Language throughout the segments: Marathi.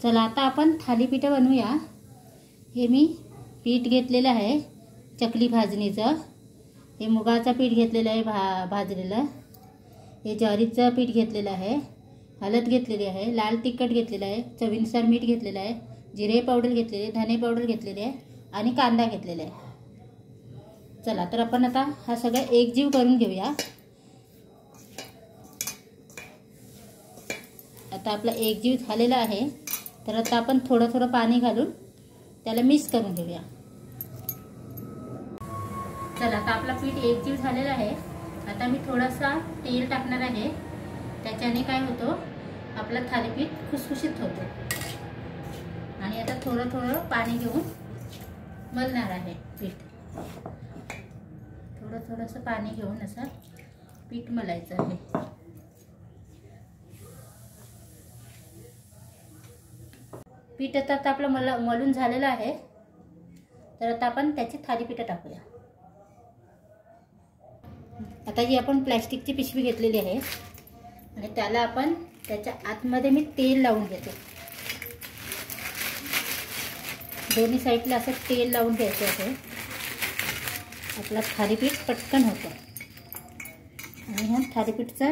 चला आता आपण थालीपीठ बनवूया। हे मी पीठ घेतलेलं आहे चकली भाजणीचं। हे मुगाचं पीठ घेतलेलं आहे भाजलेलं। हे ज्वारीचं पीठ घेतलेलं आहे। हळद घेतलेली आहे, लाल तिखट घेतलेलं आहे, चवीनुसार मीठ घेतलेलं आहे, जिरे पावडर घेतलेले आहे, धने पावडर घेतलेले आहे आणि कांदा घेतलेला आहे। चला तर आपण आता हा सगळं एकजीव करून घेऊया। आता आपला एकजीव झालेला आहे, तर आता आपण थोडं थोडं पाणी घालून त्याला मिक्स करून घेऊया। चला आता आपला पीठ एकजीव झालेला आहे। आता मी थोडासा तेल टाकणार आहे, त्याच्याने काय होतं आपलं थालीपीठ खुसखुशीत होतं। आणि आता थोडं थोडं पाणी घेऊन मळणार आहे पीठ। थोडं थोडंसं पाणी घेऊन असं पीठ मळायचं आहे। पीठ आता आपलं मळून झालेलं आहे, तर आता आपण त्याची थालीपीठ टाकूया। आता जी आपण प्लास्टिकची पिशवी घेतलेली आहे आणि त्याला आपण त्याच्या आतमध्ये मी तेल लावून घेते। दोन्ही साईडला असं तेल लावून घ्यायचं आहे। आपला थालीपीठ पटकन होतं। आणि हा थालीपीठचा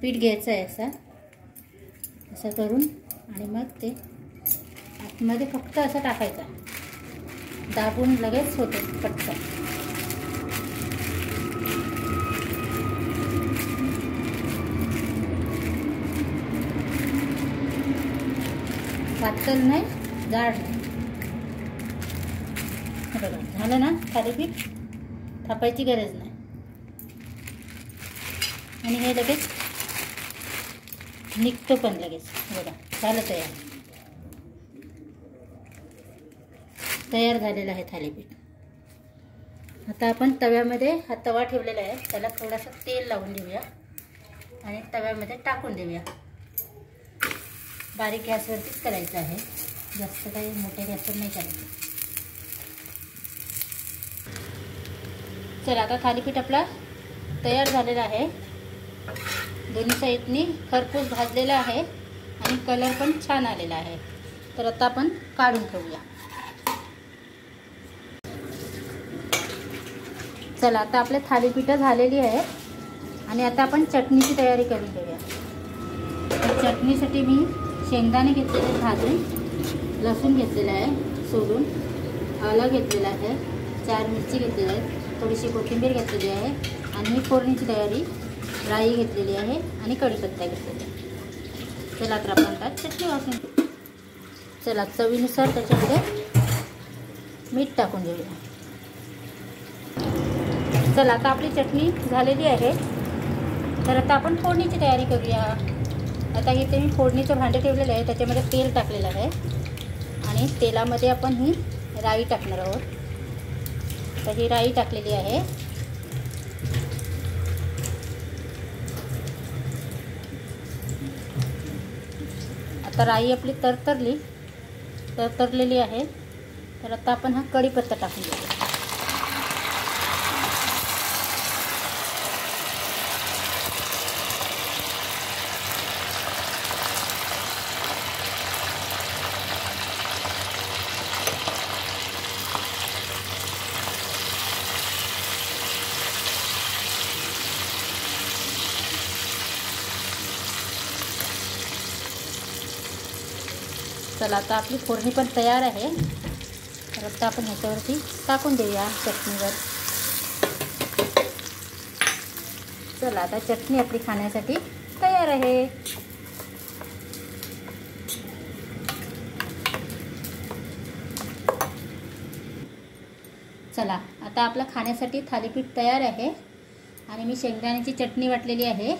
पीठ घ्यायचं आहे असं करून, आणि मग ते आतमध्ये फक्त असं टाकायचं, दाबून लगेच होतं पटकन। पातळ नाही, जाड नाही। बघा झालं ना थालीपीठ, थापायची गरज नाही। आणि हे लगेच निघतो पण लगेच। बघा झालं तयार झालेलं आहे थालीपीठ। आता आपण तव्यामध्ये हा तवा ठेवलेला आहे, त्याला थोडंसं तेल लावून देऊया आणि तव्यामध्ये टाकून देऊया। बारीक गॅसवरतीच करायचं आहे, जास्त काही मोठ्या गॅसवर नाही करायचं। चला आता थालीपीठ आपला तयार झालेला आहे। दोन्ही साईडनी खरपूस भाजलेला आहे आणि कलर पण छान आलेला आहे। तर आता आपण काढून ठेवूया। चला आता आपले थालीपीठ झालेली आहे आणि आता आपण चटणीची तयारी करून घेऊया। चटणीसाठी मी शेंगदाणे घेतलेले भाजून, लसूण घेतलेला आहे सोलून, आलं घेतलेलं आहे, 4 मिरची घेतलेली आहे, थोडीशी कोथिंबीर घेतलेली आहे आणि फोडणीची तयारी राई घेतलेली आहे आणि कढीपत्ता घेतलेला आहे। चला तर आपण आता चटणी वापरून, चला चवीनुसार त्याच्यामध्ये मीठ टाकून घेऊया। चला आता आपली चटणी झालेली आहे, तर आता आपण फोडणीची तयारी करूया। आता इथे मी फोडणीचं भांडे ठेवलेलं आहे, त्याच्यामध्ये तेल टाकलेलं आहे आणि तेलामध्ये आपण ही राई टाकणार आहोत। तर ही राई टाकलेली आहे। आता राई आपली तरतरलेली आहे, तर आता आपण हा कढीपत्ता टाकून देऊया। चला आता आपली फोडणी पण तयार आहे, तर आता आपण ह्याच्यावरती टाकून देऊया चटणीवर। चला आता चटणी आपली खाण्यासाठी तयार आहे। चला आता आपला खाण्यासाठी थालीपीठ तयार आहे आणि मी शेंगदाण्याची चटणी वाटलेली आहे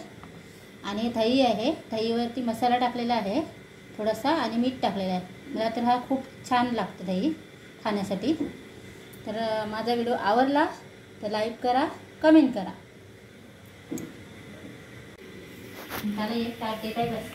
आणि दही आहे, दहीवरती मसाला टाकलेला आहे थोडासा आणि मीठ टाकलेलं आहे। मला तर हा खूप छान लागतं दही खाण्यासाठी। तर माझा व्हिडिओ आवडला तर लाईक करा, कमेंट करा। मला एक काय बस